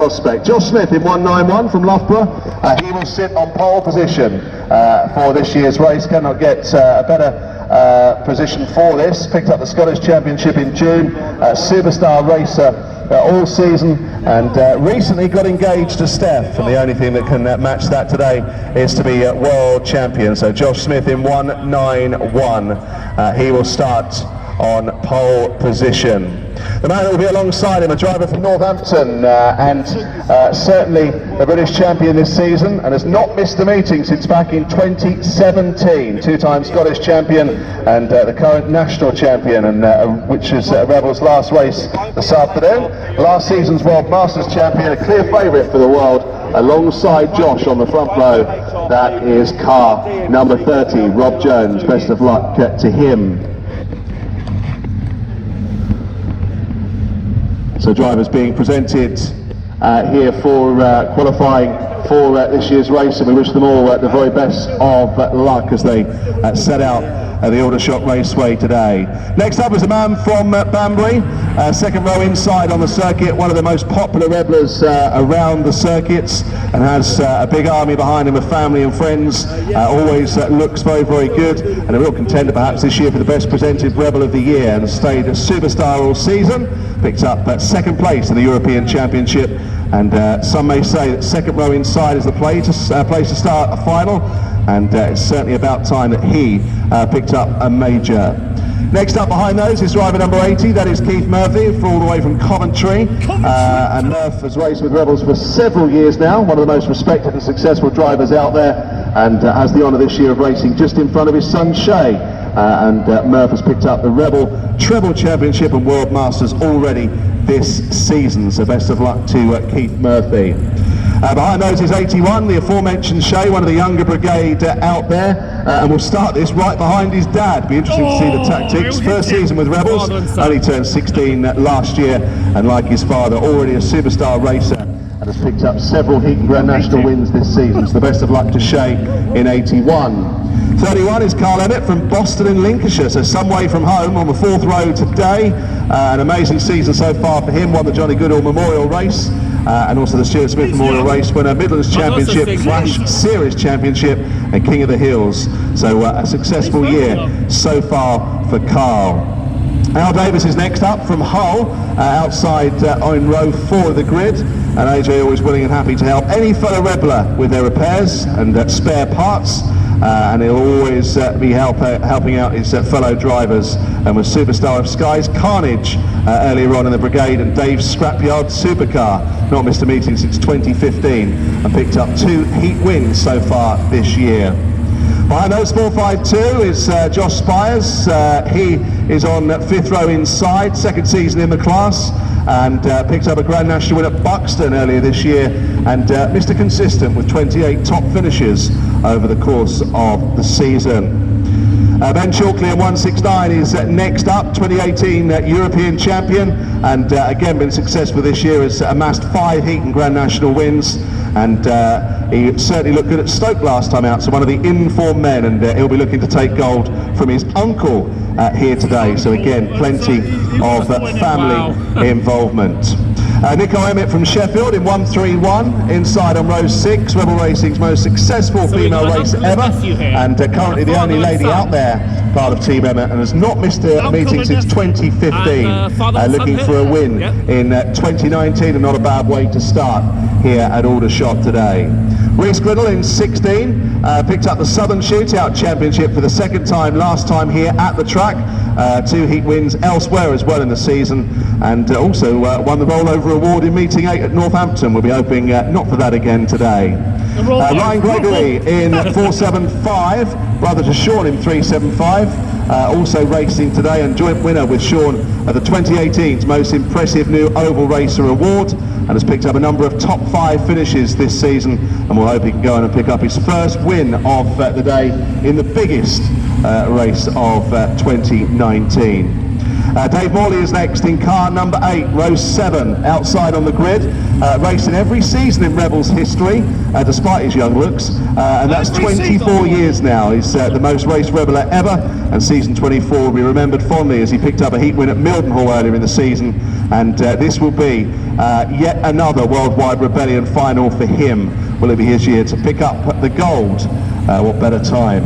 prospect. Josh Smith in 191 from Loughborough. He will sit on pole position for this year's race. Cannot get a better position for this. Picked up the Scottish Championship in June. Superstar racer all season, and recently got engaged to Steph, and the only thing that can match that today is to be world champion. So Josh Smith in 191. He will start on pole position. The man that will be alongside him, a driver from Northampton, and certainly the British champion this season, and has not missed a meeting since back in 2017. Two-time Scottish champion and the current national champion, and which is Rebel's last race this afternoon. Last season's World Masters champion, a clear favourite for the world, alongside Josh on the front row. That is car number 30, Rob Jones. Best of luck to him. So drivers being presented here for qualifying for this year's race, and we wish them all the very best of luck as they set out the Aldershot Raceway today. Next up is a man from Banbury, second row inside on the circuit, one of the most popular rebellers around the circuits, and has a big army behind him of family and friends. Always looks very, very good, and a real contender perhaps this year for the best presented rebel of the year, and stayed a superstar all season. Picked up second place in the European Championship, and some may say that second row inside is the place to start a final, and it's certainly about time that he picked up a major. Next up behind those is driver number 80, that is Keith Murphy, all the way from Coventry. And Murph has raced with Rebels for several years now, one of the most respected and successful drivers out there, and has the honour this year of racing just in front of his son Shay. Murph has picked up the Rebel Treble Championship and World Masters already this season, so best of luck to Keith Murphy. Behind those is 81, the aforementioned Shay, one of the younger brigade out there, and we'll start this right behind his dad. Be interesting to see the tactics. First season with Rebels, only turned 16 last year, and like his father, already a superstar racer, and has picked up several Heat and Grand National wins this season. So the best of luck to Shay in 81. 31 is Carl Emmett from Boston in Lincolnshire, so some way from home on the fourth row today. An amazing season so far for him, won the Johnny Goodall Memorial Race, and also the Stuart Smith Memorial Race, winner Midlands Championship, Flash Series Championship, and King of the Hills. So a successful year so far for Carl. Al Davis is next up from Hull, outside on row 4 of the grid, and AJ always willing and happy to help any fellow rebeller with their repairs and spare parts. And he'll always be helping out his fellow drivers, and with Superstar of Skies Carnage earlier on in the brigade, and Dave's Scrapyard Supercar, not missed a meeting since 2015, and picked up 2 heat wins so far this year. Behind those 452 is Josh Spires. He is on 5th row inside, second season in the class, and picked up a Grand National win at Buxton earlier this year, and Mr. Consistent with 28 top finishes over the course of the season. Ben Chalkley in 169 is next up, 2018 European champion, and again been successful this year, has amassed 5 Heat and Grand National wins, and he certainly looked good at Stoke last time out, so one of the in-form men, and he'll be looking to take gold from his uncle here today. So again, plenty of family involvement. Nico Emmett from Sheffield in 131, inside on row 6, Rebel Racing's most successful female race ever, and currently the only lady out there part of Team Emmett, and has not missed a meeting since 2015, looking for a win in 2019, and not a bad way to start here at Aldershot today. Reese Griddle in 16, picked up the Southern Shootout Championship for the second time, last time here at the track, 2 heat wins elsewhere as well in the season, and also won the Rollover Award in meeting 8 at Northampton. We'll be hoping not for that again today. Ryan Gregory in 475, brother to Sean in 375, also racing today, and joint winner with Sean at the 2018's Most Impressive New Oval Racer Award, and has picked up a number of top 5 finishes this season, and we'll hope he can go on and pick up his first win of the day in the biggest race of 2019. Dave Morley is next in car number 8, row 7, outside on the grid, racing every season in Rebels history, despite his young looks, and that's 24 years now. He's the most raced rebeller ever, and season 24 will be remembered fondly as he picked up a heat win at Mildenhall earlier in the season, and this will be Yet another Worldwide Rebellion final for him. Will it be his year to pick up the gold? What better time?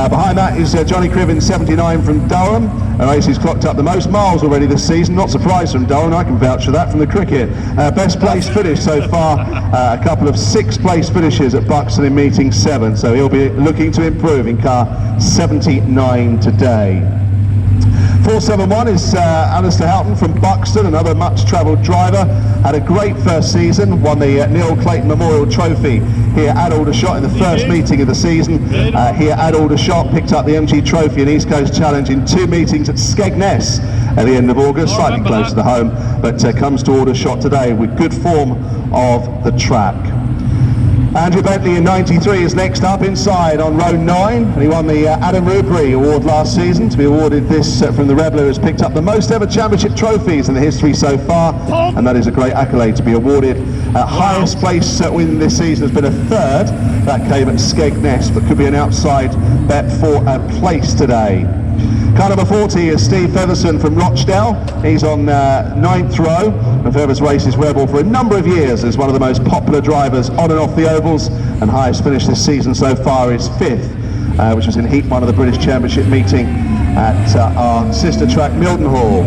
Behind that is Johnny Cribbin, 79 from Durham. A race he's clocked up the most miles already this season. Not surprised from Durham, I can vouch for that from the cricket. Best place finish so far, a couple of 6th place finishes at Buxton in meeting 7, so he'll be looking to improve in car 79 today. 471 is Alistair Houghton from Buxton, another much travelled driver. Had a great first season, won the Neil Clayton Memorial Trophy here at Aldershot in the first meeting of the season. Here at Aldershot, picked up the MG Trophy and East Coast Challenge in 2 meetings at Skegness at the end of August, slightly close to the home, but comes to Aldershot today with good form of the track. Andrew Bentley in 93 is next up inside on row 9, and he won the Adam Rubery Award last season. To be awarded this from the Rebel, who has picked up the most ever championship trophies in the history so far, and that is a great accolade to be awarded. Highest place win this season has been a 3rd. That came at Skegness, but could be an outside bet for a place today. Car number 40 is Steve Featherson from Rochdale. He's on 9th row, and Feathers races Rebel for a number of years as one of the most popular drivers on and off the ovals, and highest finish this season so far is 5th, which was in Heat 1 of the British Championship meeting at our sister track Mildenhall.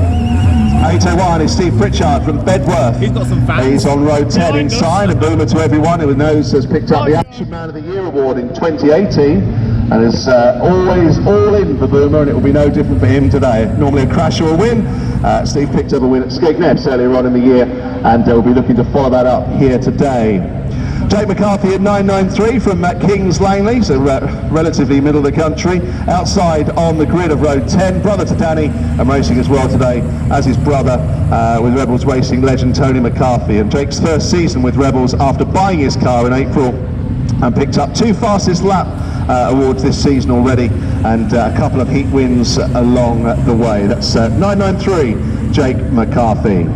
801 is Steve Pritchard from Bedworth. He's got some fans. He's on row 10 inside, a boomer to everyone who knows has picked up the Action Man of the Year award in 2018, and is always all in for Boomer, and it will be no different for him today. Normally a crash or a win. Steve picked up a win at Skegness earlier on in the year, and we'll be looking to follow that up here today. Jake McCarthy at 993 from Kings Langley, so relatively middle of the country. Outside on the grid of road 10, brother to Danny, and racing as well today as his brother with Rebels racing legend Tony McCarthy. And Jake's first season with Rebels after buying his car in April, and picked up 2 fastest lap awards this season already, and a couple of heat wins along the way. That's 993 Jake McCarthy.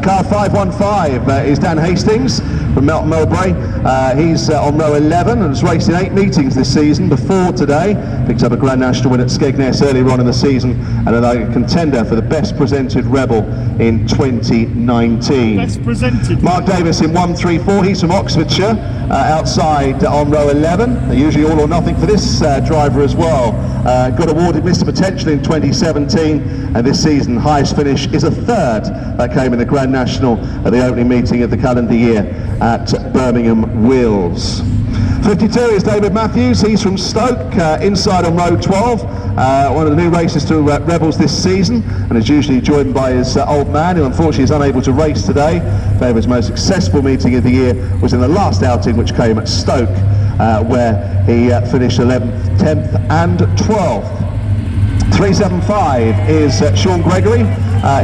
Car 515 is Dan Hastings from Melton Mowbray. He's on row 11 and has raced in 8 meetings this season before today. Picked up a Grand National win at Skegness earlier on in the season, and a contender for the Best Presented Rebel in 2019. Best Presented. Mark Davis in 134, he's from Oxfordshire, outside on row 11. They're usually all or nothing for this driver as well. Got awarded Mr. Potential in 2017, and this season highest finish is a 3rd. That came in the Grand National at the opening meeting of the calendar year at Birmingham Wills. 52 is David Matthews. He's from Stoke, inside on row 12. One of the new races to Rebels this season, and is usually joined by his old man, who unfortunately is unable to race today. David's most successful meeting of the year was in the last outing, which came at Stoke, where he finished 11th, 10th and 12th. 375 is Sean Gregory.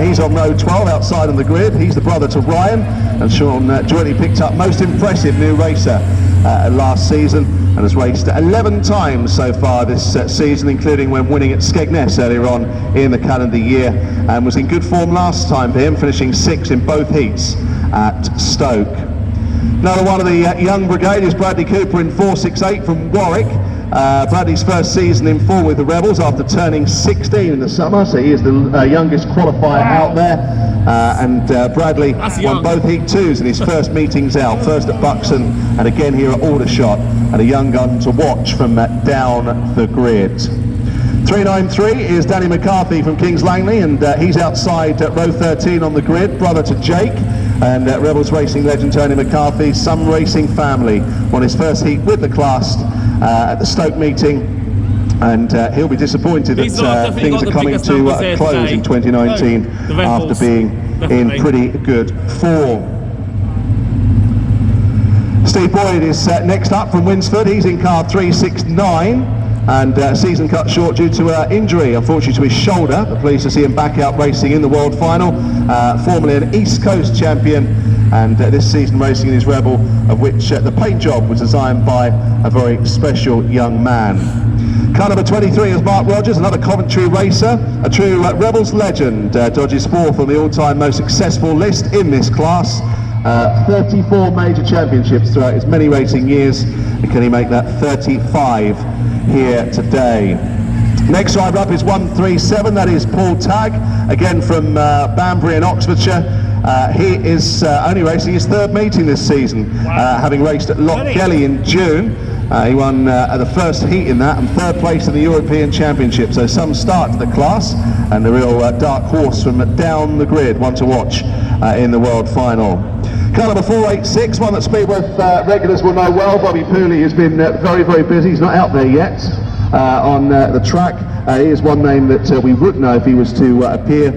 He's on row 12 outside on the grid. He's the brother to Ryan, and Sean jointly picked up most impressive new racer last season, and has raced 11 times so far this season, including when winning at Skegness earlier on in the calendar year, and was in good form last time for him, finishing 6th in both heats at Stoke. Another one of the young brigade is Bradley Cooper in 468 from Warwick. Bradley's first season in form with the Rebels after turning 16 in the summer, so he is the youngest qualifier out there, and Bradley won both Heat 2s in his first meetings out, first at Buxton and again here at Aldershot, and a young gun to watch from down the grid. 393 is Danny McCarthy from Kings Langley, and he's outside row 13 on the grid, brother to Jake, and Rebels racing legend Tony McCarthy, some racing family, won his first heat with the class at the Stoke meeting, and he'll be disappointed that things are coming to a close in 2019 after being in pretty good form. Steve Boyd is next up from Winsford. He's in car 369, and season cut short due to injury, unfortunately, to his shoulder. But pleased to see him back out racing in the world final. Formerly an East Coast champion, and this season racing in his Rebel, of which the paint job was designed by a very special young man. Car number 23 is Mark Rogers, another Coventry racer, a true Rebels legend. Dodges 4th on the all-time most successful list in this class. 34 major championships throughout his many racing years, and can he make that 35 here today? Next driver up is 137, that is Paul Tagg, again from Banbury in Oxfordshire. He is only racing his third meeting this season, having raced at Loch Gelly in June. He won the first heat in that and third place in the European Championship, so some start to the class, and the real dark horse from down the grid, one to watch in the World Final. Car number 486, one that Speedworth regulars will know well. Bobby Pooley has been very, very busy. He's not out there yet on the track. He is one name that we would know if he was to appear.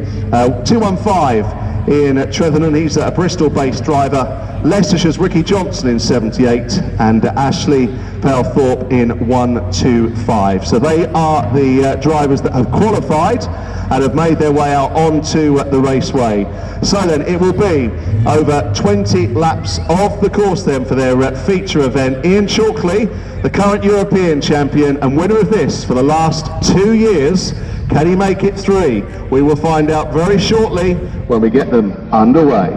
215 in Trethenham. He's a Bristol-based driver. Leicestershire's Ricky Johnson in 78 and Ashley Palethorpe in 125. So they are the drivers that have qualified and have made their way out onto the raceway. So then it will be over 20 laps of the course then for their feature event. Ian Chalkley, the current European champion and winner of this for the last 2 years. Can he make it 3? We will find out very shortly when we get them underway.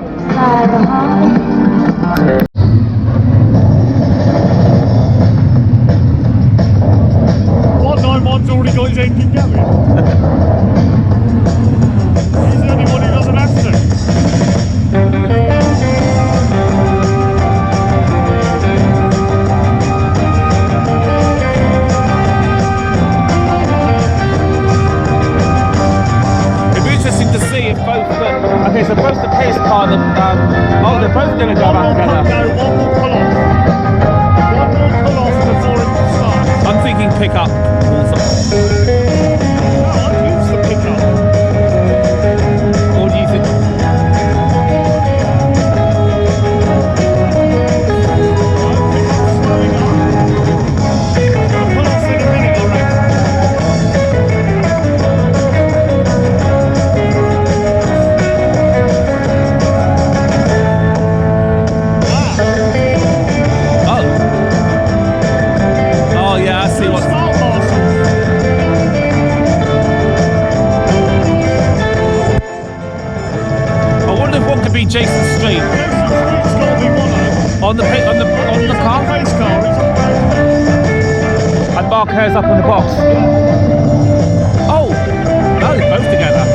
What 9-1's already got his engine going? He's the only one who doesn't have to. To see if both okay, so both the pace car and they're both going to go back together. No, one will pull off. One will pull off before it starts. I'm thinking pickup also. No, I'd use the pickup. Or do you think? Pickup's slowing up. Gonna pull off in a minute, I reckon. Jason Street on the car, and Mark Hare's up on the box. Oh, no, they're both together.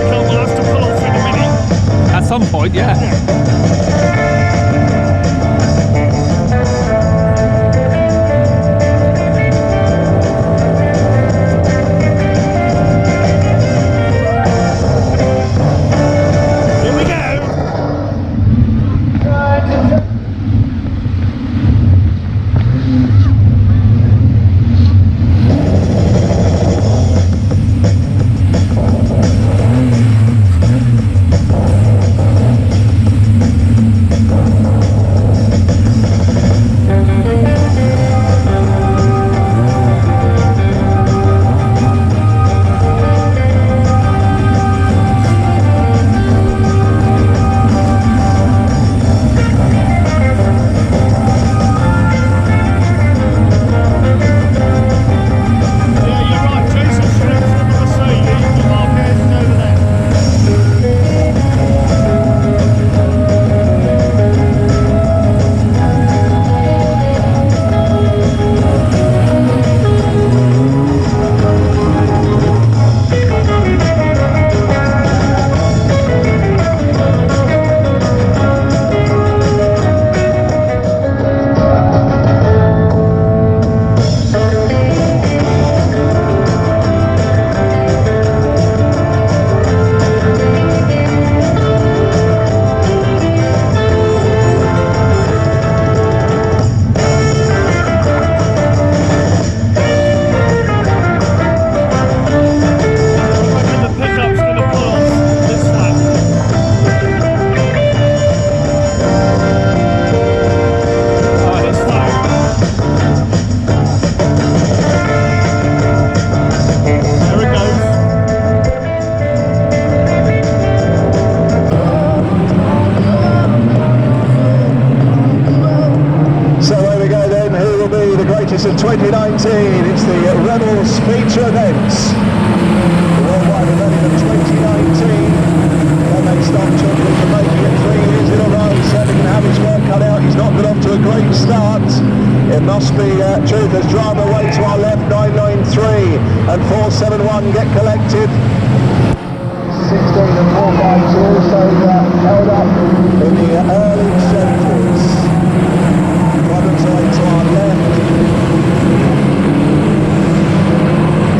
We'll have to pull off in a minute. At some point, yeah. It's in 2019, it's the Rebels feature events. The worldwide event of 2019. Can they stop Chalkley from making it 3 years in a row? Certainly can have his work cut out. He's not got off to a great start. It must be truth as driver away to our left, 993 and 471 get collected. 16 and 1. qualified, also held up in the early 70s. Problems away to our left.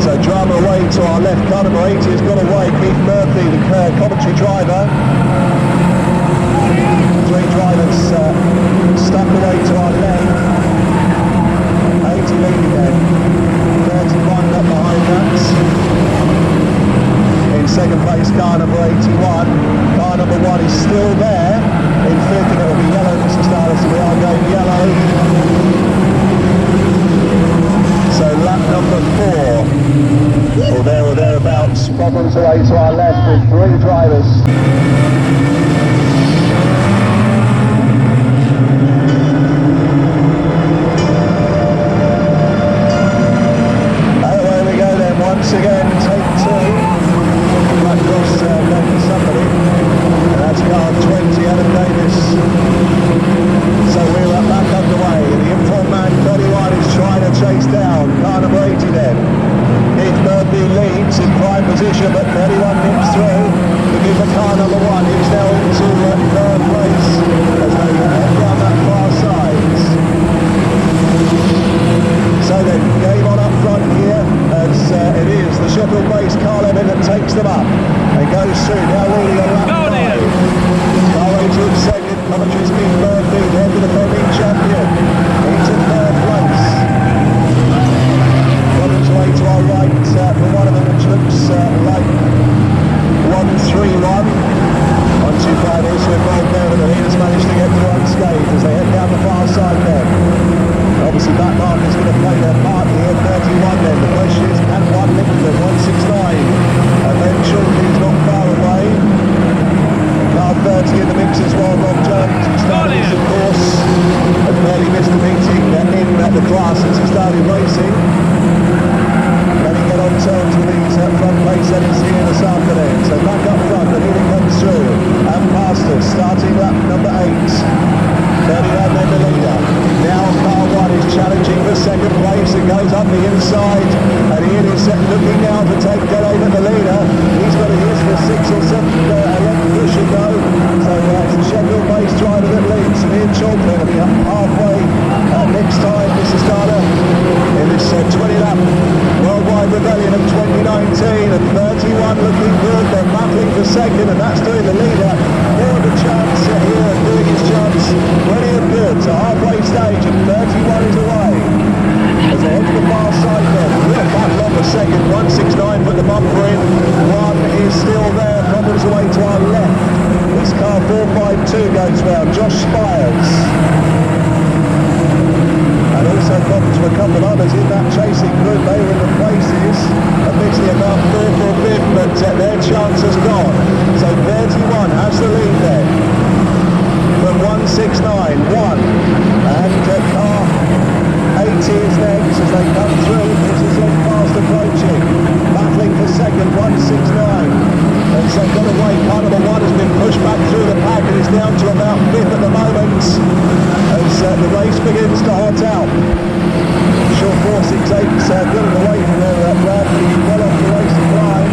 So drama away to our left. Car number 80 has got away. Keith Murphy, the commentary driver. Three drivers stuck away to our left. 80 leading then. 31 up behind that. In second place, car number 81. Car number 1 is still there. In fifth, and it will be yellow, Mr. Starless, so we are going yellow. So lap number 4, or there or thereabouts. Problems away to our left with 3 drivers. Away we go then, once again, take 2. Right across left for somebody. And that's car 20, Adam Davis. So we're back underway. The informed man 31 is trying to chase down car number 80 then. Keith Murphy leads in prime position, but 31 nips through to give the car number 1. He's now into third place as they head down that far side. So then, game on up front here as it is the Sheffield-based Carl Emmett that takes them up and goes through, now leading a lap 5. Carl into second, commentary's Keith Murphy, the defending champion, into third place. Problems away to our right for one of them, which looks like 131. 125 also involved there, but the leaders managed to get through unscathed as they head down the far side there. Obviously back markers going to play their part here, 31 then. The question is, can one lift them? 169. And then Shulkin's not far away. Car 30 in the mix as well, Rob Jones. He started this, of course, and barely missed the meeting in the class since he started racing. Let me get on terms with these front race edits here this afternoon. So back up front, the leading comes through. And past us, starting lap number 8. 39 then the leader. Now car 1 is challenging for second place. It goes up the inside, and Ian is looking now to take dead over the leader. He's got a use for 6 or 7 left pushing though. So it's the Sheffield-based driver that leads. And Ian Chalkley will be up halfway next time, Mr. Starler, in this 20-lap worldwide rebellion of 2019. And 31 looking good. They're battling for second, and that's doing the leader more of a chance here and doing his chance. Plenty of good to halfway stage, and 31 is away as they head to the far side then. Real battle on the second. 169 put the bumper in. 1 is still there. Problems away to our left. This car 452 goes round. Josh Spires. And also problems with a couple of others in that chasing group. They were in the places, admittedly about 4th or 5th, but their chance has gone. So 31 has the lead then. From 169, 1, and car 80 is next as they come through. This is on fast approaching, battling for second, 169. And so got away, car number 1 has been pushed back through the pack and is down to about 5th at the moment as the race begins to hot out. Short 468 getting away from their grab, well off the racing line.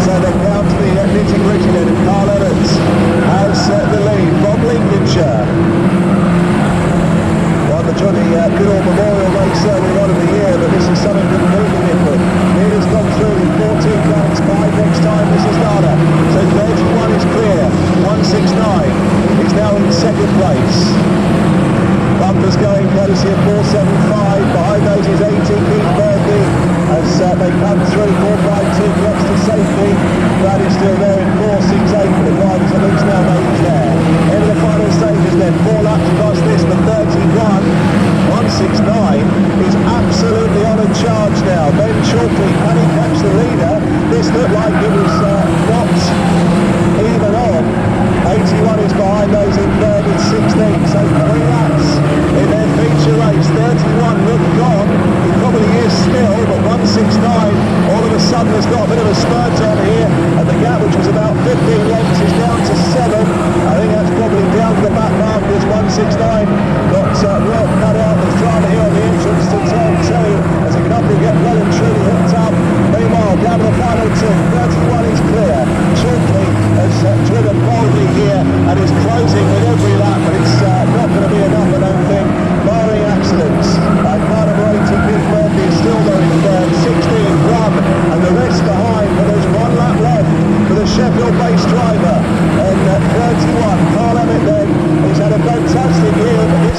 So they're down to the nitty-gritty then, and Carl Evans has the lead from Lincolnshire. Won the Johnny Goodall Memorial Race early on in the year, but this is something completely different. Leaders gone through in 14 rounds, 5 next time, this is Dada. So 31 is clear, 169 is now in second place. Bumpers going courtesy of 475, behind those is 80, Keith Murphy, as they come through, 452 gets to safety. Brad is still there in 468, but the drivers at least now know he's there. Into the final stages then, 4 laps across this, the 31, 169 is absolutely on a charge now. Ben Chalkley, can he catch the leader? This looked like it was not even on. 81 is behind those in third and 16, so 3 laps in their feature race. 31 looked gone, he probably is still, but 169 all of a sudden has got a bit of a spurt on here, and the gap, which was about 50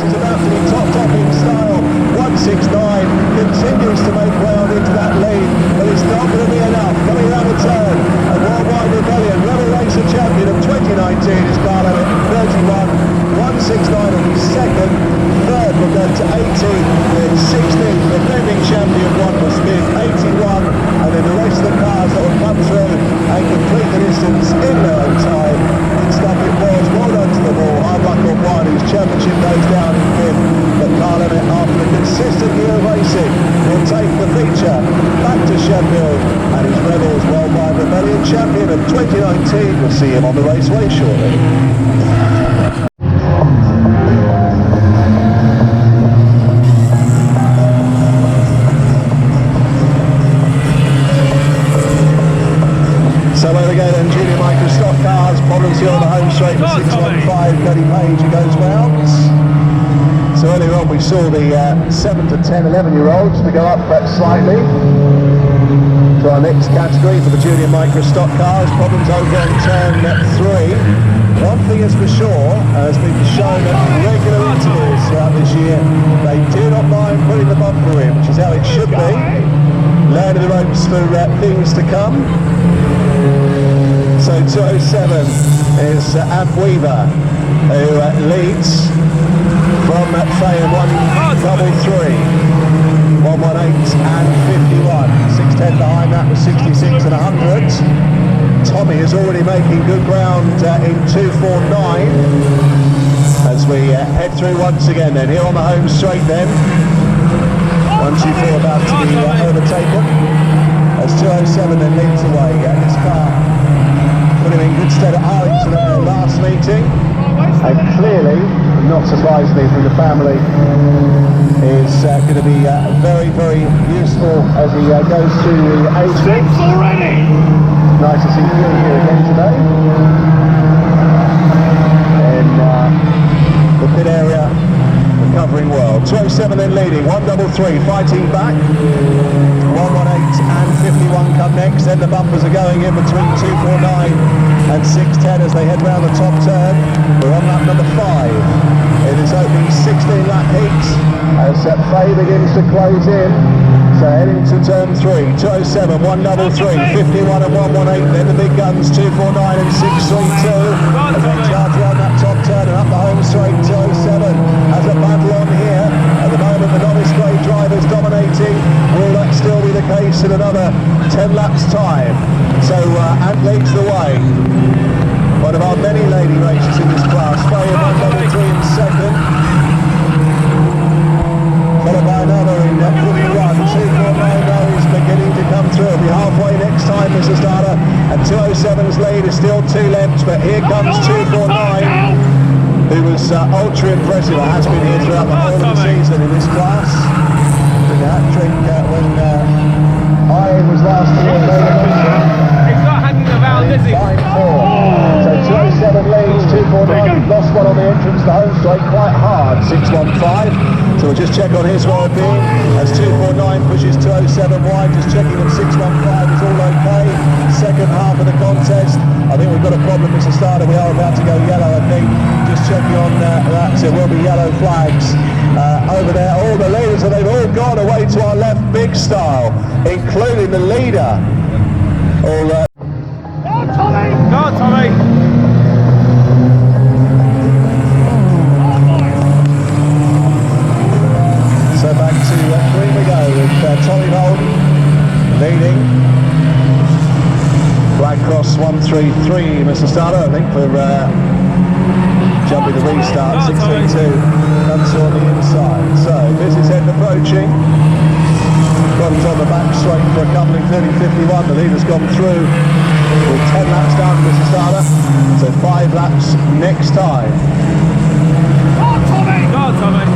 is about to be topped off in style. 169 continues to make way on into that lead, but it's not going to be enough. Coming around the turn, a Worldwide Rebellion, Rebel Racer champion of 2019 is Carl Emmett, 31. 169 will be second. Third will go to 18. Then 16th, the defending champion, one was Smith, 81. And then the rest of the cars that will come through and complete the distance in their own time. Good stuff it was. Well done to them all. Arbuckle one, whose championship goes down in fifth. But Carl Emmett, after a consistent year of racing, will take the feature back to Sheffield. And his Rebels Worldwide Rebellion champion of 2019. We'll see him on the raceway shortly. So there we go then, Junior Micra stock cars, problems here on the home straight for 615, Cody Page, who goes round. So earlier on we saw the 7 to 10, 11-year-olds to go up slightly to our next category for the Junior Micra stock cars. Problems over on turn 3. One thing is for sure, has been shown at regular intervals throughout this year, they do not mind putting the bumper in, which is how it should be. Learning the ropes for things to come. So 207 is Ab Weaver, who leads from Fayham 133, 118 and 51. 610 behind that was 66 and 100. Tommy is already making good ground in 249 as we head through once again then. Here on the home straight then. 124 about to be overtaken as 207 then leads away. This car put him in good stead at Arlington at their last meeting, and clearly, not surprisingly from the family, is going to be very, very useful as he goes through the age group. Nice to see Phil here again today in the pit area, recovering well. 207 then leading, 133 fighting back, 118 and 51 come next, then the bumpers are going in between 249 and 610 as they head round the top turn. We're on lap number 5 in this opening 16 lap heat as Faye begins to close in. So heading to turn 3, 207, 133, 51 and 118, then the big guns 249 and 632 as they charge around that top turn and up the home straight. 207 has a battle on here. At the moment the novice grade drivers dominating. Will that still be the case in another 10 laps time? So Ant leads the way. One of our many lady racers in this class. Faye 133 in second. Followed by another in 51. 249 now is beginning to come through. It'll be halfway next time, Mrs. Data. And 207's lead is still 2 lengths, but here comes 249, who was ultra impressive. It has been here throughout the whole of the season in this class. Did a hat-trick when I was last year. He's not hanging around, is he? 9-4. So 207 leads, 249. Lost one on the entrance to home straight quite hard. 615. So we'll just check on his well-being as 249 pushes 207 wide, just checking that 615 is all okay. Second half of the contest, I think we've got a problem, Mr. Starter. We are about to go yellow, I think. Just checking on that, so there will be yellow flags over there. All the leaders, and they've all gone away to our left big style, including the leader. All Tommy! Go on, Tommy! So back to 3 we go with Tommy Holden leading. Black Cross 133, Mr. Starter, I think, for jumping the restart. 632 comes on the inside. So this is end approaching. Bottoms on the back straight for a couple, including 51. The leader's gone through with 10 laps down, Mr. Starter. So 5 laps next time.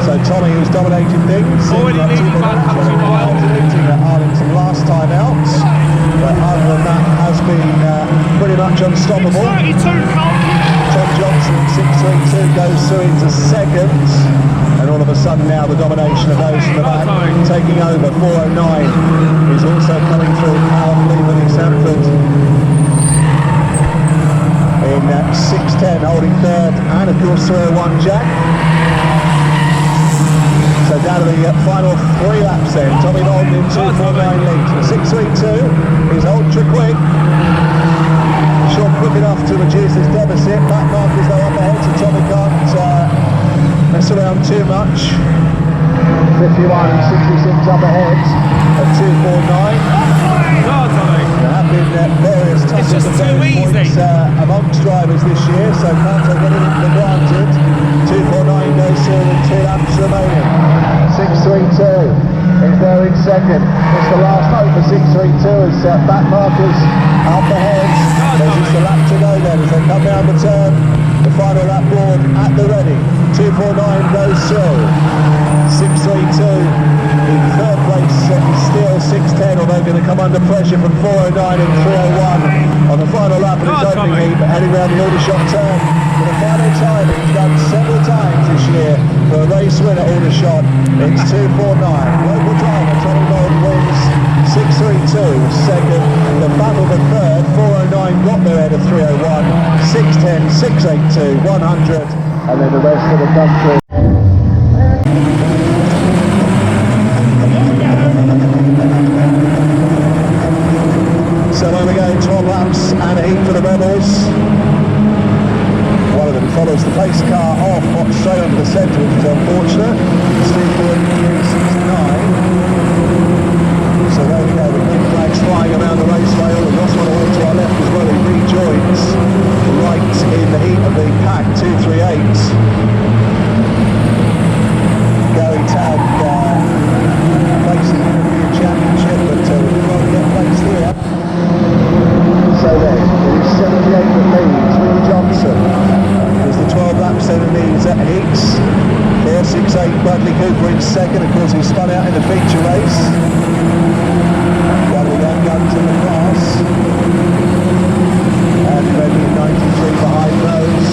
So Tommy, who's dominated things, already leading by a couple of miles. Leading at Arlington last time out, but other than that has been pretty much unstoppable. Tom Johnson 632 goes through into second, and all of a sudden now the domination of those from the back taking over. 409 is also coming through powerfully with Sanford in 610 holding third, and of course 301 Jack. down to the final 3 laps then. Tommy Bolton in 249 leads. The 632 is ultra quick. Short quick enough to reduce his deficit. Back markers though up ahead, so Tommy can't mess around too much. 51 and 66 up ahead at 249. There have been various touches and points amongst drivers this year, so can't take anything for granted. 249 goes through with 2 laps remaining. 632 is there in second. It's the last hope for 632 as back markers up ahead. There's just a lap to go then as they come down the turn. The final lap board at the ready. 249 goes through. 632 in third place is still 610, although going to come under pressure from 409 and 301 on the final lap of his opening heat, heading round the Aldershot turn for the final time. He's done several times this year for a race win at Aldershot. It's 249. Local driver Tommy Bolton wins. 632 second. The battle for third. 409 got there ahead of 301. 610, 682, 100, and then the rest of the country. So on we go, 12 laps and a heat for the Rebels. One of them follows the pace car off, not straight onto the centre, which is unfortunate. It's 2.369. So there we go, the green flags flying around the raceway. All the Ross one away to our left as well, he rejoins right in the heat of the pack 238. Gary Tag placing in the European Championship, but we won't get placed here. So then, it is 78 that leads, Will Johnson. There's the 12 laps then in these heats. 468 Bradley Cooper in second, of course he spun out in the feature race. One of the young guns in the class. And Reddy 93 behind those.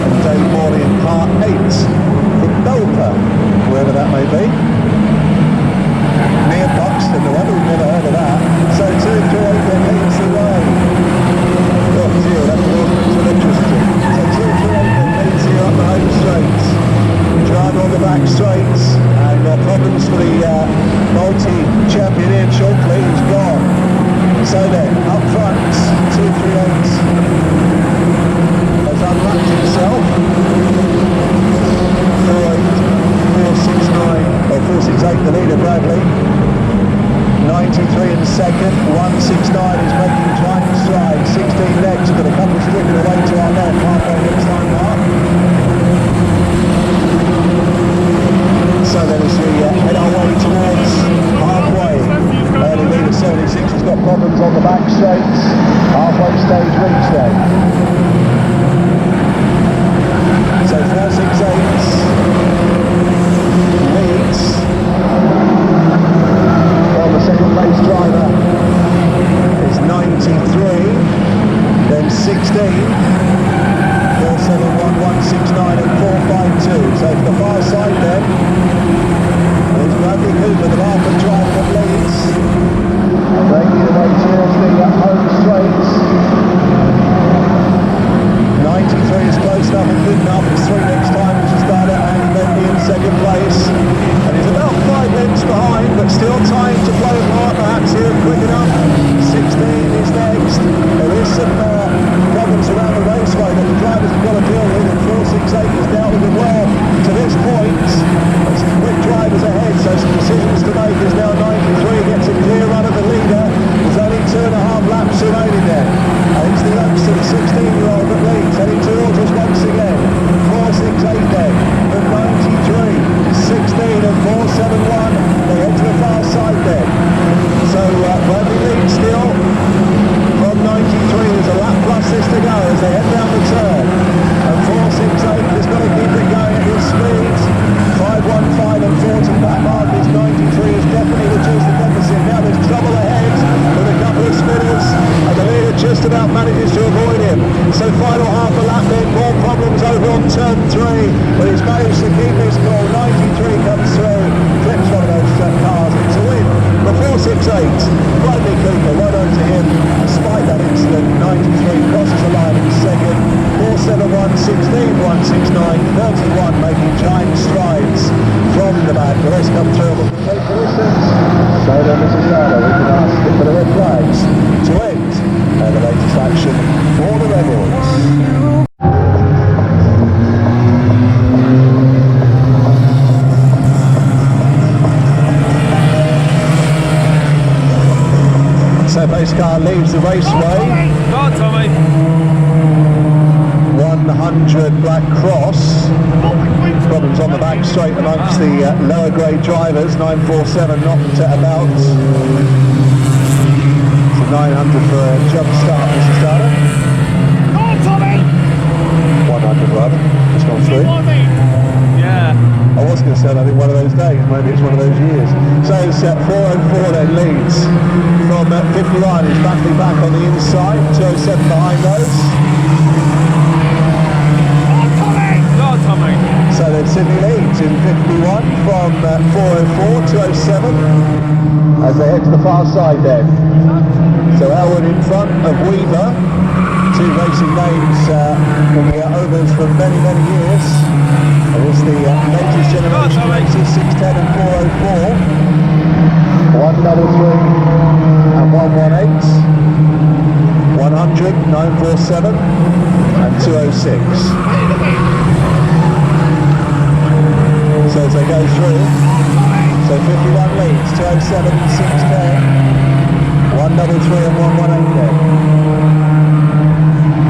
And Dave Morley in part 8 from Dover, wherever that may be. Near Buxton, the one we've never heard of that. So 238 then leads the way. Oh dear, that's a little bit of electricity. So 238 then leads here up the home straights. Drive on the back straights, and problems for the multi-champion Ian Shortley, who's gone. So then, up front, 238 has unwrapped himself. 468 the leader, Bradley. 93 in second, 169 is making giant strides. 16 next, got a couple stripping away to our left, halfway next time mark. So then as we head our way towards halfway, early leader 76 has got problems on the back straights. Halfway stage reach then. So 468 leads on the second place driver is 93, then 16. 471, 169 and 452. So to the far side then, there's Bradley Cooper, the Markham driver that leads. Making the way towards the home straights. 93 is close enough and good enough. It's 3 next time, which is started Andy Bentley in second place. And he's about 5 lengths behind, but still time to play apart perhaps here quick enough. 16 is next. There is some problems around the raceway that the drivers have got to deal with, and 468 has dealt with it well to this point. There's some quick drivers ahead, so some decisions to make as now 93 gets a clear run of the leader. There's only 2.5 laps remaining there. And it's the youngster, the 16-year-old that leads, heading towards us once again. 468 then, from 93, 16 and 471. They head to the far side then. So Bradley leads still from 93. There's a lap plus this to go as they head down the turn. And 468 has got to keep it going at his speed. 515 and 40 back mark is 93 has definitely reduced the deficit. Now there's trouble ahead with a couple of spinners, and the leader just about manages to avoid him. So final half a lap then, more problems over on turn 3, but he's managed to keep his cool. 93 comes through, flips one of those cars. It's a win for 468. Bradley Cooper, well done to him. Despite that incident, 93 crosses the line in second. 471, 16, 169, 31 making giant strides from leaves the raceway. Go on, Tommy. 100 Black Cross. Problems on the back straight amongst the lower grade drivers. 947 not about. So 900 for a jump start, Mr. Starter. Go on, Tommy. 100 rather, just gone through. Yeah. I was going to say, I think one of those days, maybe it's one of those years. So it's 404 then leads from 51, he's battling back on the inside, 207 behind those. Tommy. So then Sydney leads in 51 from 404, 207 as they head to the far side then. So Elwood in front of Weaver, two racing names from the overs for many, many years. It was the latest generation races, 610 and 404. 133 and 118. 100, 947 and 206. So as they go through, so 51 leads, 207 and 610, 133 and 118 then.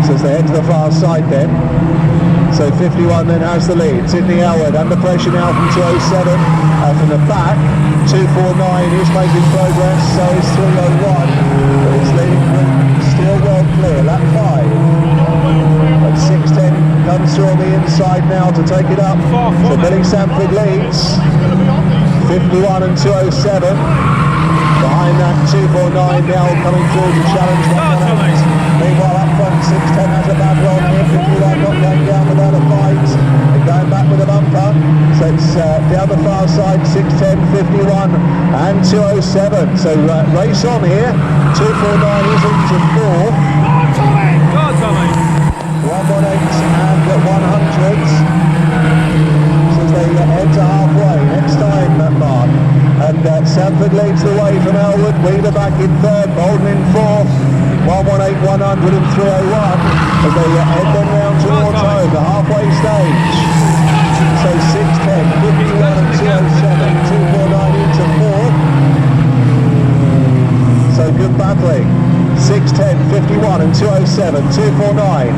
So as they head to the far side then, so 51 then has the lead. Sydney Elwood under pressure now from 207, from the back, 249 is making progress, so is 301, but it's leading still well clear, lap 5. And 610 comes through on the inside now to take it up. So Billy Sanford leads, 51 and 207. Behind that 249 now coming through to challenge 118. Meanwhile up front 610 has a bad run here, 51 not going down without a fight. They're going back with a bumper. So it's down the far side, 610, 51 and 207. So race on here, 249 is into 4. Go on, Tommy. 118 and 100s. So as they head to halfway, next time Mark. And Sanford leads the way from Elwood, Weaver back in third, Bolden in fourth, 118, 100 and 301 as they head then round towards home, the halfway stage. So 610, 51 and 207, 249 into fourth. So good battling. 610, 51 and 207, 249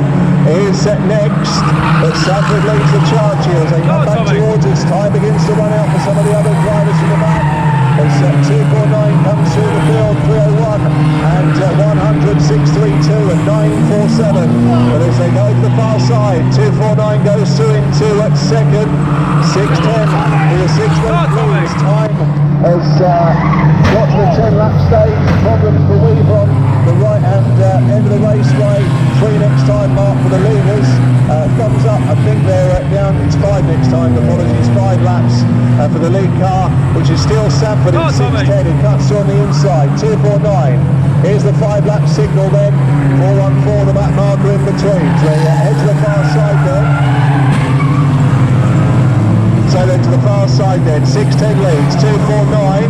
is next, but Sanford leads the charge here as they come back towards us. Time begins to run out for some of the other drivers from the back. As 249 comes through the field, 301 and 100, 632 and 947. But as they go to the far side, 249 goes through into at second, 610 for the 6th leads. Time has got to the 10 lap stage. Problems for Weaver on the right hand end of the raceway. 3 next time mark for the leaders. Thumbs up, I think they're down, it's 5 next time, apologies, 5 laps for the lead car, which is still Sanford in 610, it cuts through on the inside, 249. Here's the 5 lap signal then, 414, the map marker in between, so they head to the far side then. So then to the far side then, 610 leads, 249.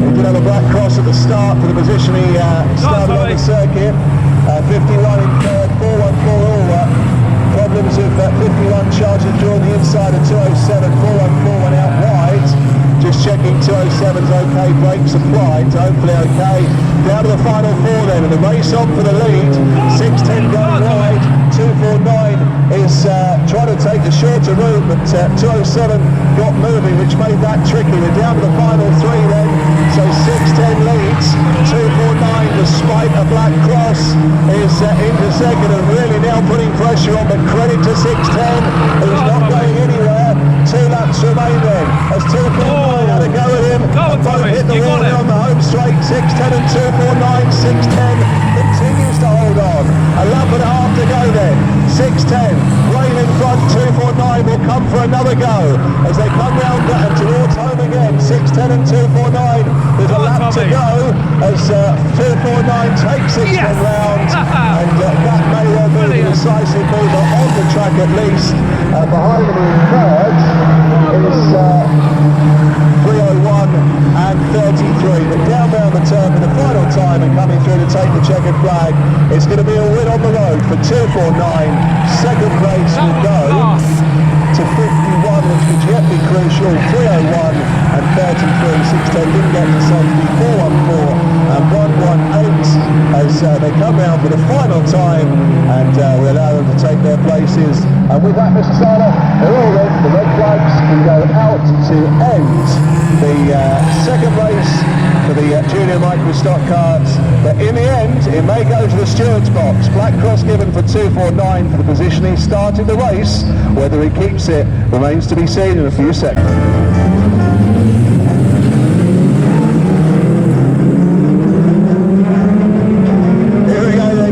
He did have a black cross at the start for the position he started on the circuit. 51 in third, 414 all problems with 51 charging during the inside of 207, 414 went out wide. Just checking 207's okay, brakes applied, hopefully okay. Down to the final 4 then, and the race on for the lead. 610 going wide, 249 is trying to take the shorter route, but 207 got moving, which made that tricky. We're down to the final 3 then, so 610 leads, 249 despite a black cross is into second and really now putting pressure on, but credit to 610 who's not going anywhere. 2 laps remain then, as 249 had a go at him, and both hit the wall on the home straight. 610 and 249, 610 continues to hold on. A lap and a half to go then. 610, rain in front, 249 will come for another go as they come round and towards home again. 610 and 249, there's a lap to go as 249 takes 610 round, and that may well be the decisive mover on the track at least. Behind them in third is 301 and 33, but down round the turn for the final time and coming through to take the checkered flag, it's going to be a win on the road for 249. Second place will go to 51, which could yet be crucial, 301 and and 33.610 didn't get to safety. 414 and 118 as they come round for the final time, and we allow them to take their places. And with that, Mr. Sala, they're all red. The red flags can go out to end the second race for the junior Micra stock cars. But in the end, it may go to the steward's box. Black cross given for 249 for the position he started the race. Whether he keeps it remains to be seen in a few seconds.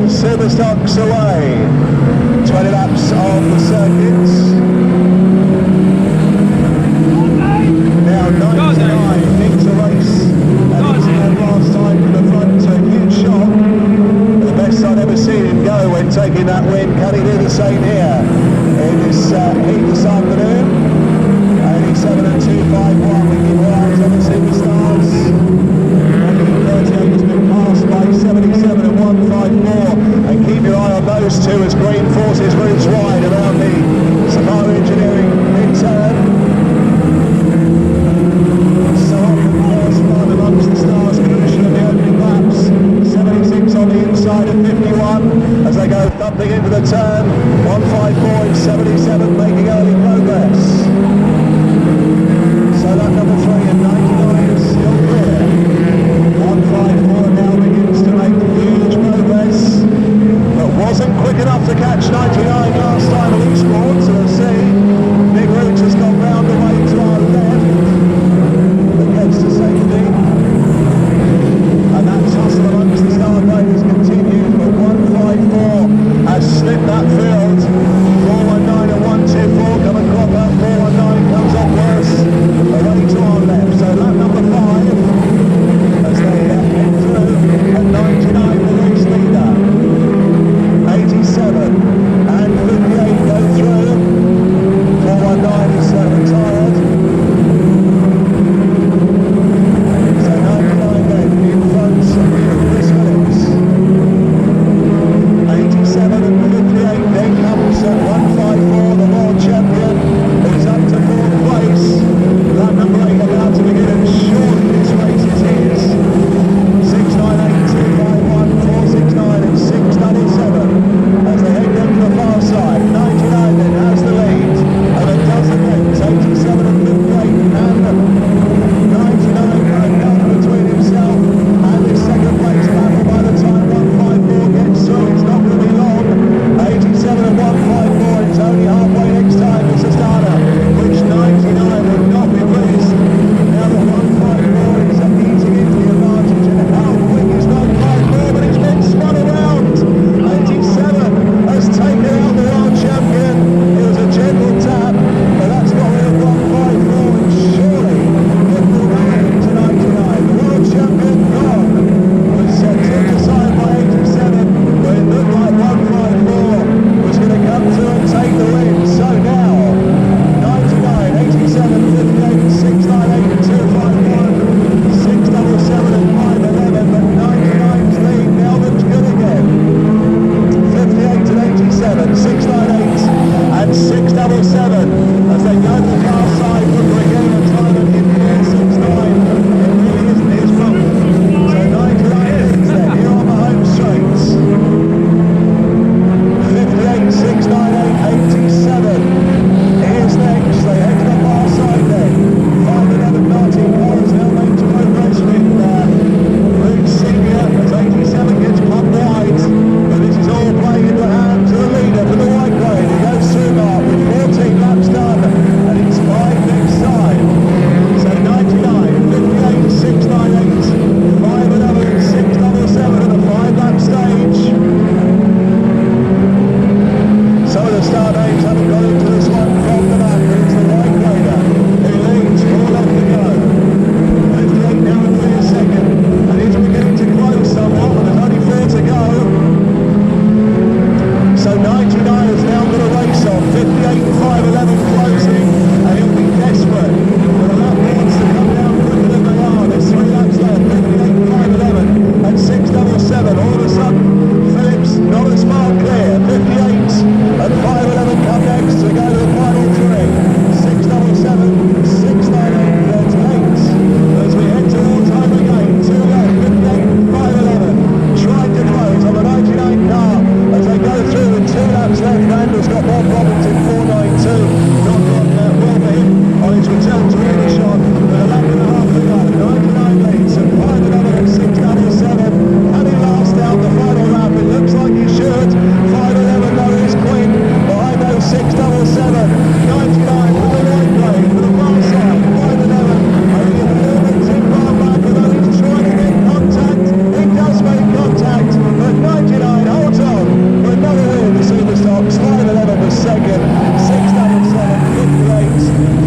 Superstox away, 20 laps of the circuits. Now 99 needs a race, and it's the last time from the front, so huge shock. The best I've ever seen him go when taking that win. Can he do the same here in this heat this afternoon? 87 and 251, we keep our eyes on the Superstars. 38 has been passed by 77 and 154, and keep your eye on those two as green forces routes wide around the Safari Engineering mid-turn. So on the first run amongst the stars, condition of the opening laps. 76 on the inside of 51 as they go thumping into the turn. 154 and 77 making early progress. So lap number 3 and 99 is still clear. 154 now begins to make huge progress, but wasn't quick enough to catch 99 last time at Eastbourne, so we'll see. Big Roots has gone round away to our left, but gets to safety. And that tussle amongst the star drivers continues, but 154 has slipped that field. 419 and 124 come and crop up. 419 comes up worse, away to our left. So lap number 5 as they head through at 99 the race leader. 87 and 58 go through. Rover's got more problems in 492. Not gone well for him on his return to Aldershot with a lap and a half to go. 99 leads and find another at 677. Can he last out the final lap? It looks like he should. 511 though is quick. Behind those 677. 99 with the right blade for the far side. 511. Only a little bit too far back, although he's trying to get contact. He does make contact, but 99 holds on for another win. The Superstox. 511 was second. 677, 58,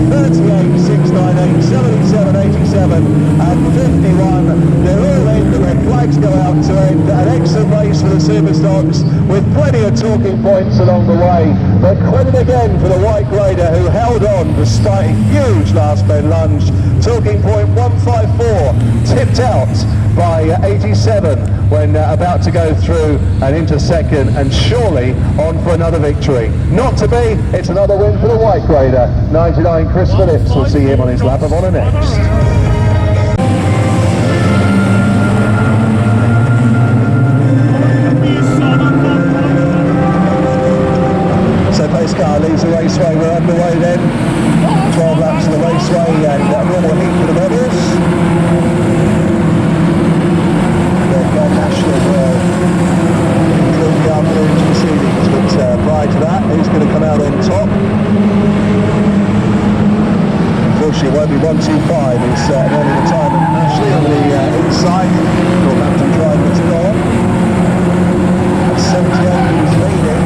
38, 698, 77, 87 and 51. They're all in. The red flags go out to end an excellent race for the Superstox with plenty of talking points along the way. But credit again for the white grader who held on despite a huge last bend lunge. Talking point 154 tipped out by 87 when about to go through and into second, and surely on for another victory. Not to be, it's another win for the white grader. 99 Chris Phillips, we'll see him on his lap of honour next. So pace car leaves the raceway. We're underway then. 12 laps of the raceway and normal heat for the medals. National will include the afternoon's proceedings, but prior to that, who's going to come out on top? Unfortunately, it won't be 125. It's an early retirement. Ashley on the inside. Northampton driver is gone. At 78, he's leading.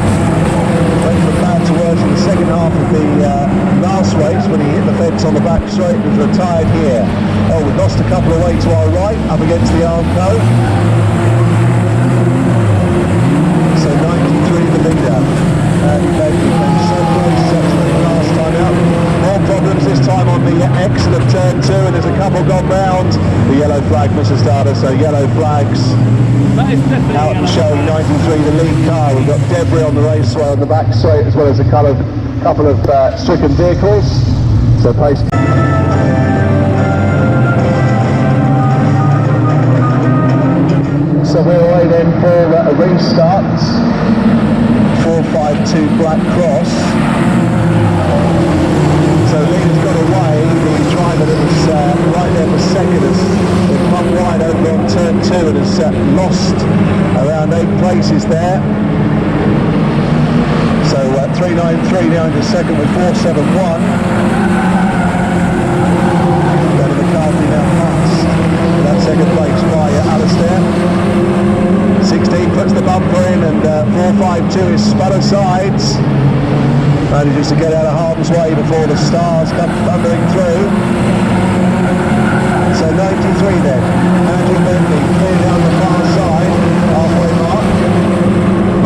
Went from bad to worse in the second half of the last race when he hit the fence on the back straight and was retired here. Oh, we've lost a couple away to our right, up against the Armco. So 93 the leader. And they came so close last time out. More problems this time on the exit of turn 2, and there's a couple gone round. The yellow flag misses starter, so yellow flags. That is definitely Out and showing 93 the lead car. We've got debris on the raceway on the back straight, as well as a couple of stricken vehicles. So pace. So we're away then for a restart. 452 Black Cross. So leader's got away. The driver that was right there for second has been pumped wide over on turn 2 and has lost around 8 places there. So 393 now into second with 471. Then McCarthy now past that second place by Alistair. 16 puts the bumper in, and 452 is spun aside. Manages to get out of harm's way before the stars come thundering through. So 93 then. Andrew Bentley clear down the far side, halfway mark.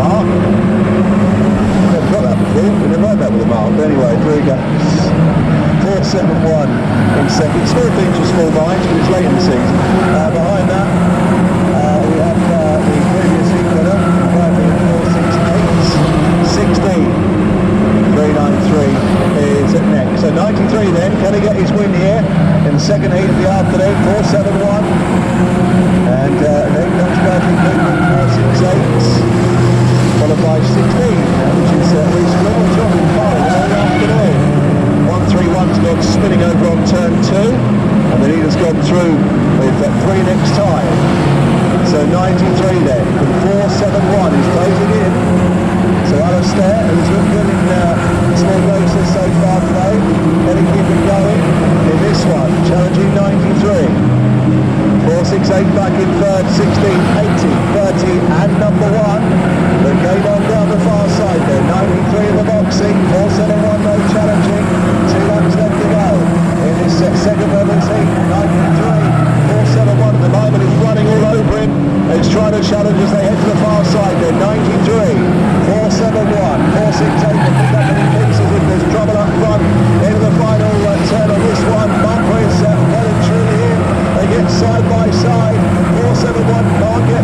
Mark. We've never got that before. We never had that with a mark. Anyway, through he goes. 471 in second. Small things for small minds, but it's late in the season. Behind that, we have the previous heat winner, driving 468, 16. 393 is next. So 93 then, can he get his win here in the second heat of the afternoon? 471. And then comes Bradley Cooper, 468. Followed by 16, which is Reece Gribble, John Farr in the afternoon. 131's gone spinning over on turn 2, and the leader's gone through with 3 next time. So 93 then, from 471 is closing in. So Alistair, who's looked good in small races so far today, can he keep it going in this one, challenging 93. 468 back in third, 16, 80, 30 and number 1. But game on down the far side there, 93 in the boxing, 471 no challenging, 2 laps left to go in this second women's heat, 93. 471 at the moment is running all over him. He's trying to challenge as they head to the far side there. 93, 471, 468 to pick up any pieces if there's trouble up front. Into the final turn on this one. Micra is well and truly in. They get side by side. 471 can't get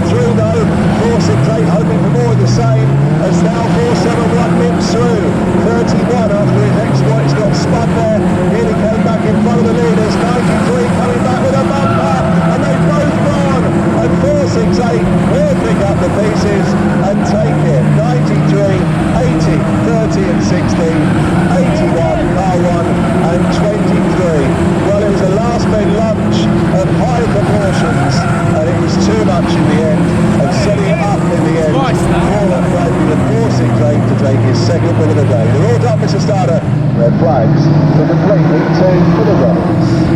81, car 1 and 23. Well, it was a last minute lunch of high proportions and it was too much in the end, and setting it up in the end for the 468 to take his second win of the day. They're all done, Mr. Starter. Red flags to complete lead 2 for the Rovers.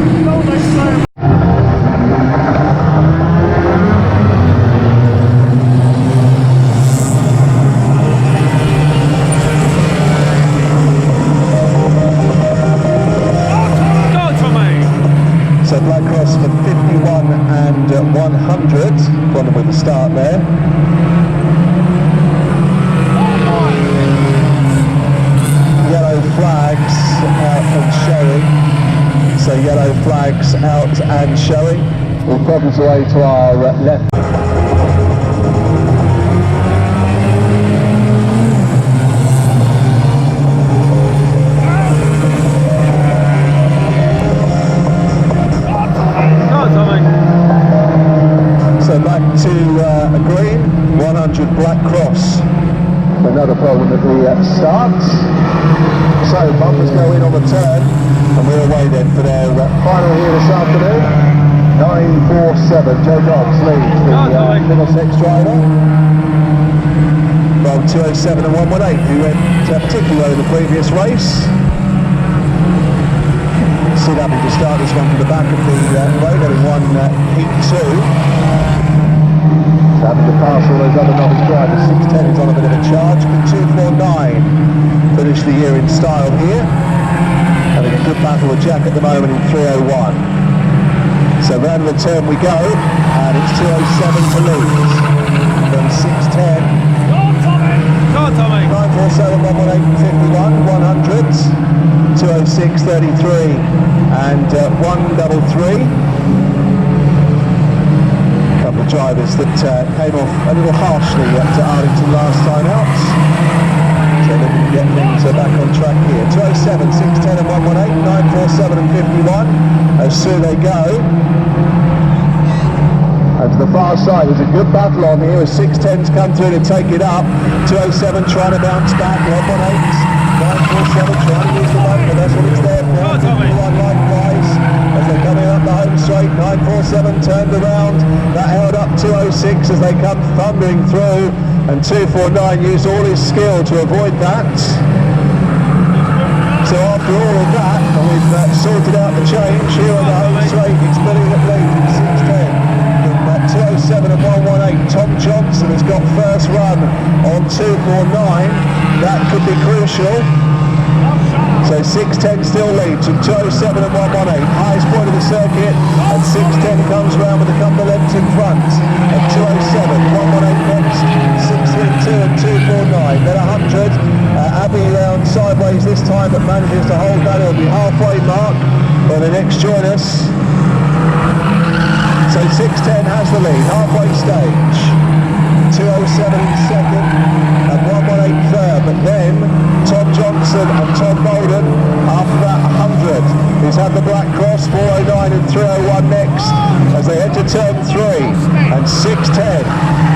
So Black Cross for 51 and 100, one with the start there. Yellow flags out and showing. So yellow flags out and showing. We'll progress away to our left. So back to a green, 100 Black Cross. Another problem at the start. So bumpers go in on the turn, and we're away then for their final here this afternoon. 947, Joe Dobbs leads the Middlesex driver. From 207 and 118, who went particularly well in the previous race. Sid having to start this one from the back of the road, having won Heat 2. So having to pass all those other novice drivers. 610 is on a bit of a charge, but 249 finished the year in style here. Having a good battle with Jack at the moment in 301. So round of the turn we go, and it's 207 to lose. From 610. Go on, Tommy. 947, 118, 51, 100, 206, 33, and 133. A couple of drivers that came off a little harshly to Arlington last time out. So looking to get things back on track here. 207, 610 and 118, 947 and 51. As soon they go. And to the far side, there's a good battle on here as 610's come through to take it up. 207 trying to bounce back, 118, 947 trying to use the motor, but that's what it's there for. 51 likewise as they're coming up the home straight. 947 turned around, that held up 206 as they come thundering through, and 249 used all his skill to avoid that. So after all of that, and we've sorted out the change here on the home straight, it's Billy that leads 610. 207 and 118, Tom Johnson has got first run on 249. That could be crucial. So 610 still leads from 207 and 118, highest point of the circuit, and 610 comes round with a couple of lengths in front. And 207, 118 next, 632 and 249, then 100. Abbey round sideways this time, but manages to hold that. It'll be halfway mark when they next join us. So 610 has the lead, halfway stage. 207 in second and 118 third, but then Tom Johnson and Tom Bolden after that 100. He's had the Black Cross, 409 and 301 next as they enter turn 3, and 610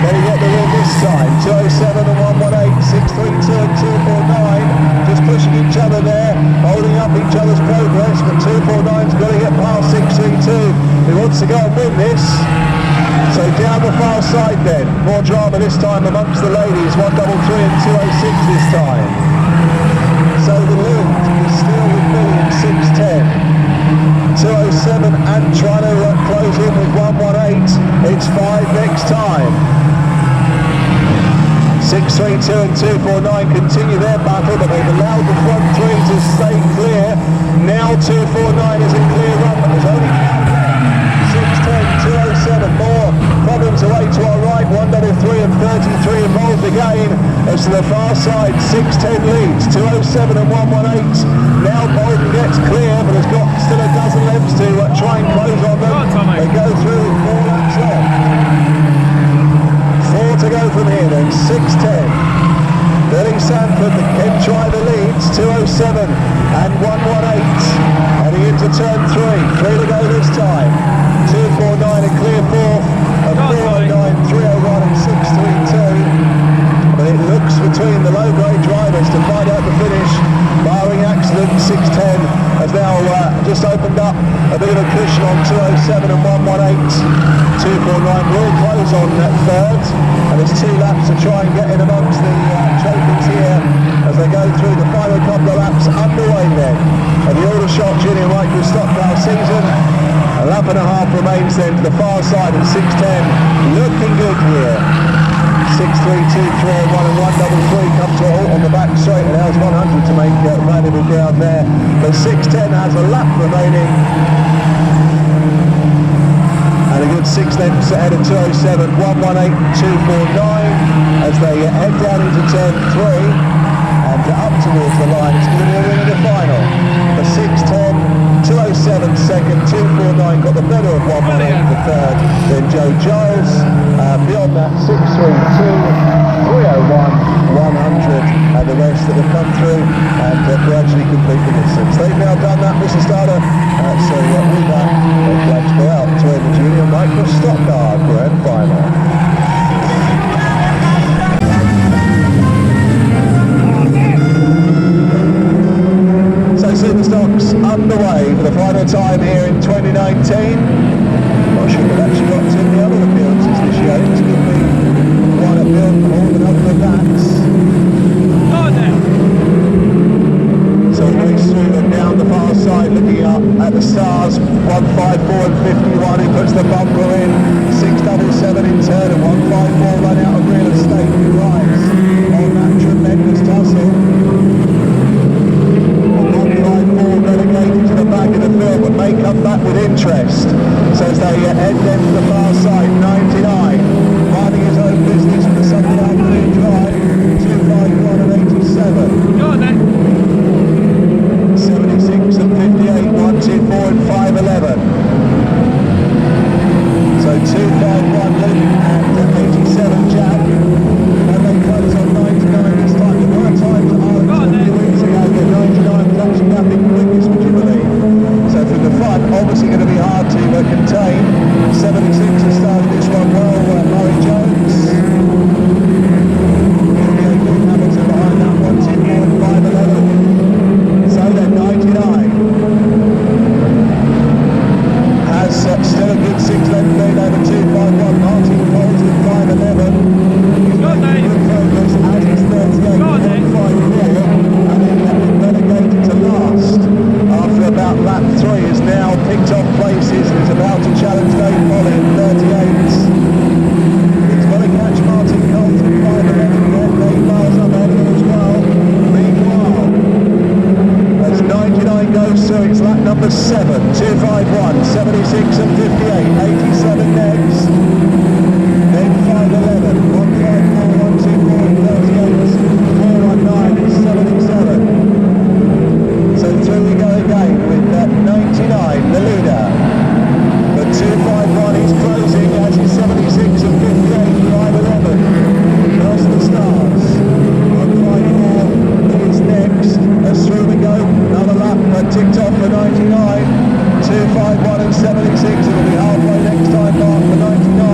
can he get the win this time. 207 and 118, 632 and 249 just pushing each other there, holding up each other's progress, but 249's got to get past 632. He wants to go and win this. So down the far side then, more drama this time amongst the ladies, 133 and 206 this time. So the lead is still with Billy at 610. 207 and trying to close in with 118. It's 5 next time. 632 and 249 continue their battle, but they've allowed the front three to stay clear. Now 249 is a clear run, but there's only 610, 207 more problems away to our right, 133 and 33 involved again. As to the far side, 610 leads, 207 and 118. Now Bolden gets clear, but has got still a dozen lengths to try and close on them. They go through 4 laps off. 4 to go from here then, 610. Billy Sanford, the Kent driver, leads, 207 and 118. Heading into turn 3, 3 to go this time. 249 a clear fourth, and 409, 301 and 632. But it looks between the low grade drivers to find out the finish 610 has now just opened up a bit of a cushion on 207 and 118. 249 will close on that third, and there's 2 laps to try and get in amongst the trophies here as they go through the final couple of laps underway then of the Aldershot Junior Micra Stock Car season. A lap and a half remains then to the far side of 610, looking good here. 6-3, 2-4, 1 and 1-3 come to a halt on the back straight, and there's 100 to make valuable ground there. But 610 has a lap remaining, and a good 6 lengths ahead of 207, 118, 249 as they head down into turn 3 and up towards the line. It's going to be a win in the final. The 610, 207 second, 249 got the better of 118 the third, then Joe Giles. Beyond that, 632, 301, 100, and the rest that have come through and gradually complete the distance. They've now done that, Mr. Starter. So with that, they're glad to go out to end the Junior Micra Stock Car Grand Final. Superstox underway for the final time here in 2019. Not sure we've actually got too many other appearances this year. It's going to be one appearance for all the number of laps. So we race through them down the far side, looking up at the stars. 154 and 51 who puts the bumper in. 677 in turn and 154 run out of real estate who rides on that tremendous tussle. Relegated to the back of the field, but may come back with interest. So as they head then to the far side, 99, minding his own business for the Sunday afternoon drive, 251 and 87. Go on then. 76 and 58, 124 and 511. So 251 Luke and 87 Jack. And they close on 99 this time. There were times at Arlington a few weeks ago where 99 was actually nothing quickest, would you believe? So from the front, obviously going to be hard to contain. 76 has started this one well, Murray Jones. Hamilton behind that, 124 and 511. So then 99 has still a good 6 length lead over 251. Martin Coles with 511. Go on, Dave. Good progress as is 38. Go on, Dave. 154, and then relegated to last after about lap 3 is now picked off places and is about to challenge Dave Polly in 38. He's got to catch Martin Coles at 511 again. 8 miles up ahead of him as well. Meanwhile, as 99 goes through, it's lap number 7, 251, 76 and 58, 87 next. Then 511, 154, 124, 38, 419 and 77. So through we go again with that 99, the leader. But 251 is closing as is 76 and 58, 511. Across the stars. 154 is next. As through we go, another lap ticked off for 99. 251 and 76, it'll be halfway next time mark for 99.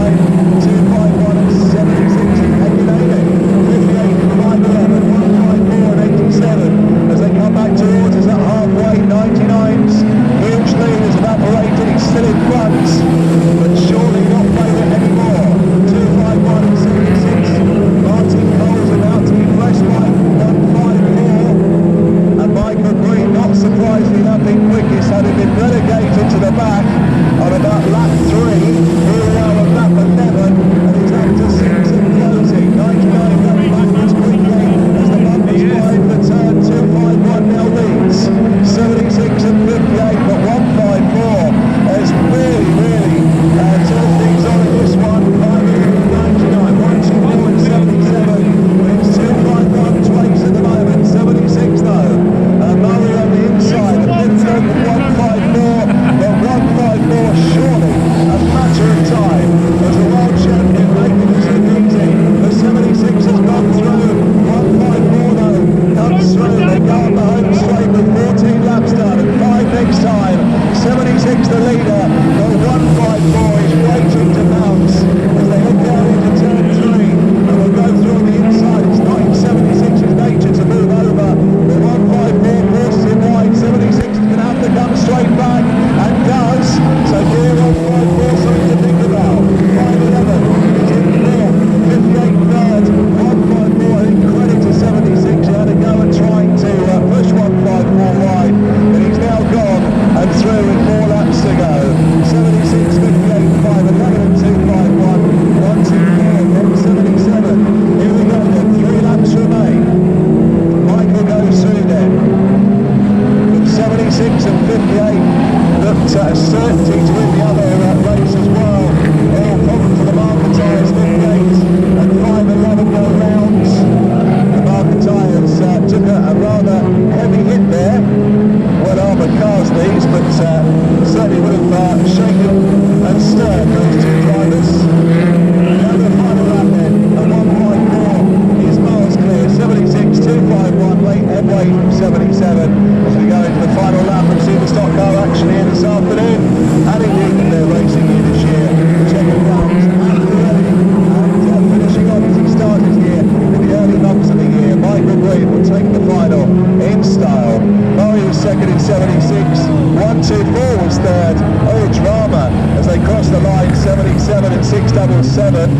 away from 77 as we go into the final lap of Superstock car action here this afternoon. Adding in their racing here this year, checking rounds and finishing off as he started here in the early months of the year. Michael Green will take the final in style. Murray was second in 76, 124 was third. Oh, drama as they cross the line, 77 and 677,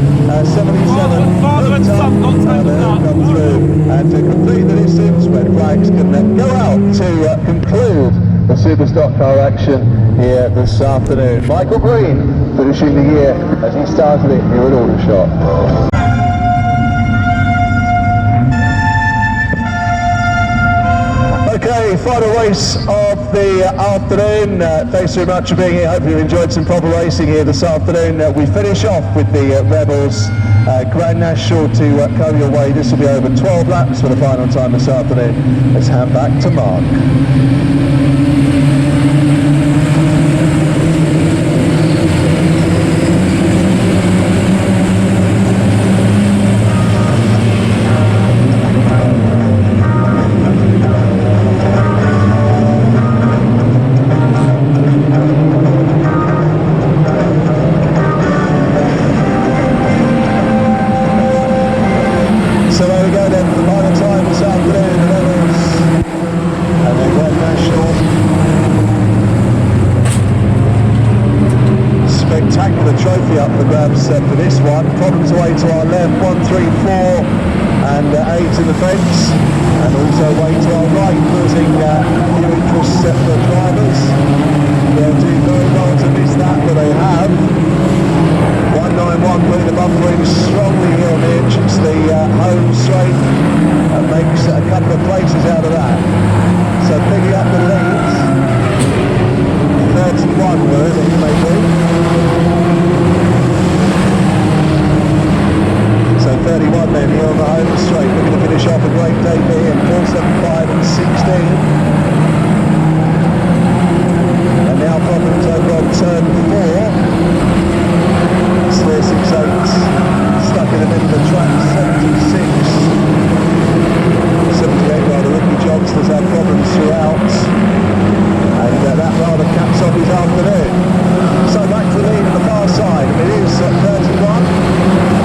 77 Father and son got tangled up. come through, and to complete the distance, red flags can then go out to conclude the Superstock car action here this afternoon. Michael Green finishing the year as he started it here at Aldershot. Okay, final race of the afternoon. Thanks very much for being here. Hope you enjoyed some proper racing here this afternoon. We finish off with the Rebels Grand National to come your way. This will be over 12 laps for the final time this afternoon. Let's hand back to Mark. Trophy up for grabs for this one. Problems away to our left, 1, 3, 4 and 8 in the fence, and also away to our right, causing new interest for drivers. They'll do very well to miss that, but they have. 191 putting the buffering strongly here on the edge. It's the home straight and makes a couple of places out of that. So picking up the leads, 31 were it may be. So 31 then here on the home straight, looking to finish off a great day here in 475 and 16. And now problems over on turn 4. It's 468, stuck in the middle of the track, 76. 78 rather, Ricky Johnston's had problems throughout. And that rather caps off his afternoon. So back to the lead on the far side, and it is 31.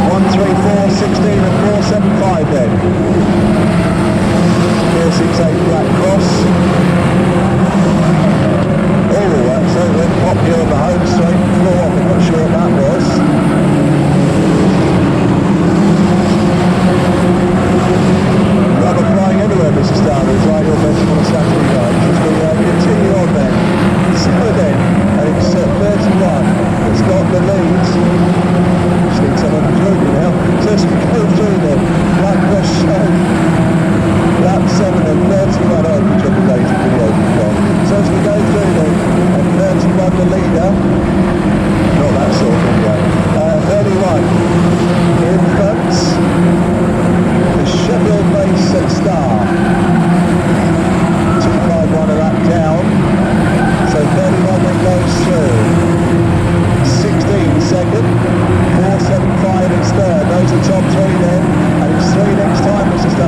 1, 3, 4, 16 and 475 then. 468 Black Cross. Oh, that's over pop here on the home straight floor. I'm not sure what that was. Rubber flying everywhere, Mr. Starler. It's right your best on a Saturday night. As we continue on then. So then, and it's 31. It's got the lead. Just need someone to join me now. So as we go through then, Black Cross show. Lap 7 and 31 on the Triple Days video from. So as we go through then, and 31 the leader. Not that sort of video. 31 in front. The Sheffield base at Star. 251 a lap down. So 31 then goes through. 16 second. 475 is third. Those are top 3 then. And it's 3 next time, Mr. Star.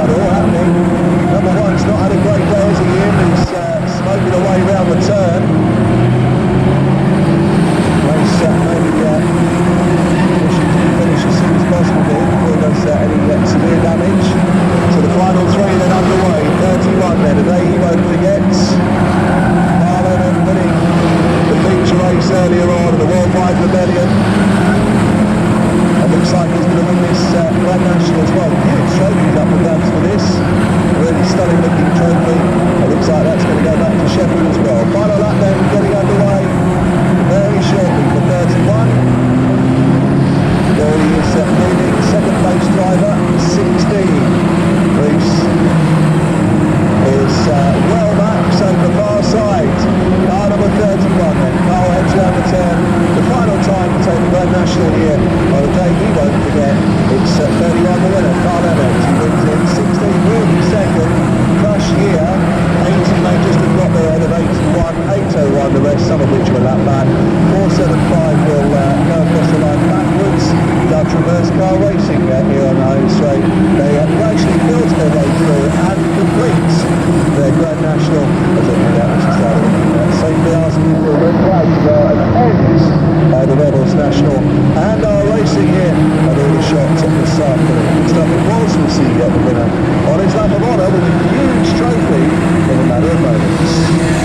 Superstox.